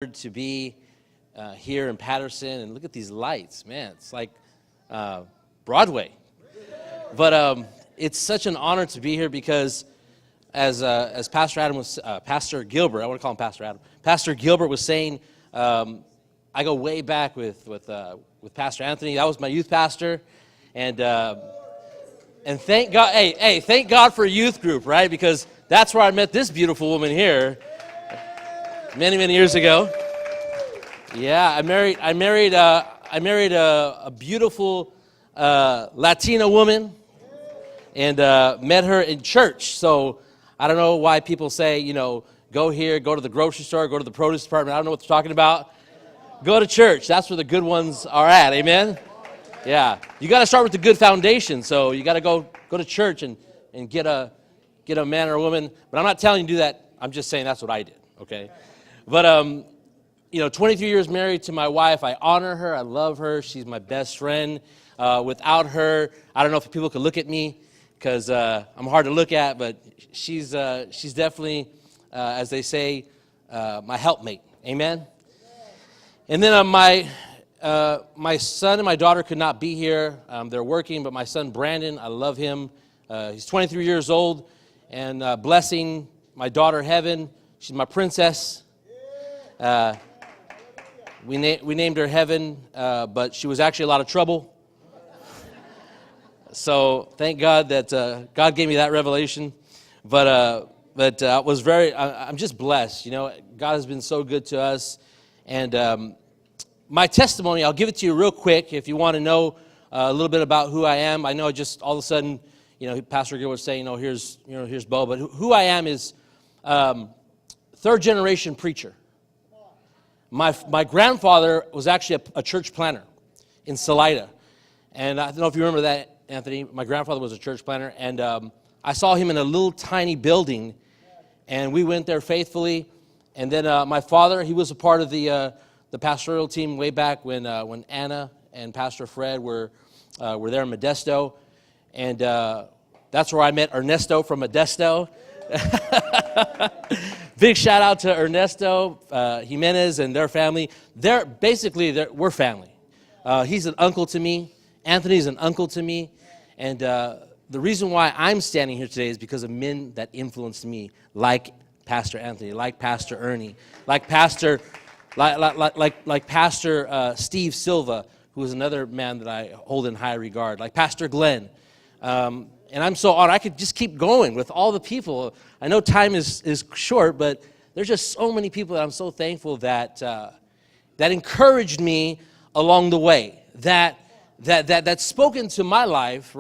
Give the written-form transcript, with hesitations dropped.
to be here in Patterson, and look at these lights, man. It's like Broadway. But it's such an honor to be here because, as Pastor Gilbert, I want to call him Pastor Adam. Pastor Gilbert was saying, I go way back with Pastor Anthony. That was my youth pastor, and thank God. Hey, thank God for a youth group, right? Because that's where I met this beautiful woman here many years ago. Yeah, I married a beautiful Latina woman, and met her in church. So I don't know why people say, go here, go to the grocery store, go to the produce department. I don't know what they're talking about. Go to church. That's where the good ones are at. Amen? Yeah. You got to start with the good foundation. So you got to go to church and get a man or a woman. But I'm not telling you to do that. I'm just saying that's what I did. Okay? But 23 years married to my wife. I honor her. I love her. She's my best friend. Without her, I don't know if people could look at me because I'm hard to look at, but she's definitely, as they say, my helpmate. Amen? And then my son and my daughter could not be here. They're working, but my son Brandon, I love him. He's 23 years old, and blessing my daughter Heaven. She's my princess. We named her Heaven, but she was actually a lot of trouble. So thank God that God gave me that revelation. But I'm just blessed. God has been so good to us. And my testimony, I'll give it to you real quick if you want to know a little bit about who I am. I know just all of a sudden, Pastor Gil was saying, here's Bo. But who I am is third generation preacher. My grandfather was actually a church planter in Salida. And I don't know if you remember that, Anthony. My grandfather was a church planter. And I saw him in a little tiny building. And we went there faithfully. And then my father, he was a part of the pastoral team way back when Anna and Pastor Fred were there in Modesto. And that's where I met Ernesto from Modesto. Big shout out to Ernesto Jimenez and their family. We're family. He's an uncle to me. Anthony's an uncle to me. And the reason why I'm standing here today is because of men that influenced me, like Pastor Anthony, like Pastor Ernie, like Pastor Steve Silva, who is another man that I hold in high regard, like Pastor Glenn. And I'm so honored. I could just keep going with all the people. I know time is short, but there's just so many people that I'm so thankful that encouraged me along the way, that spoke into my life.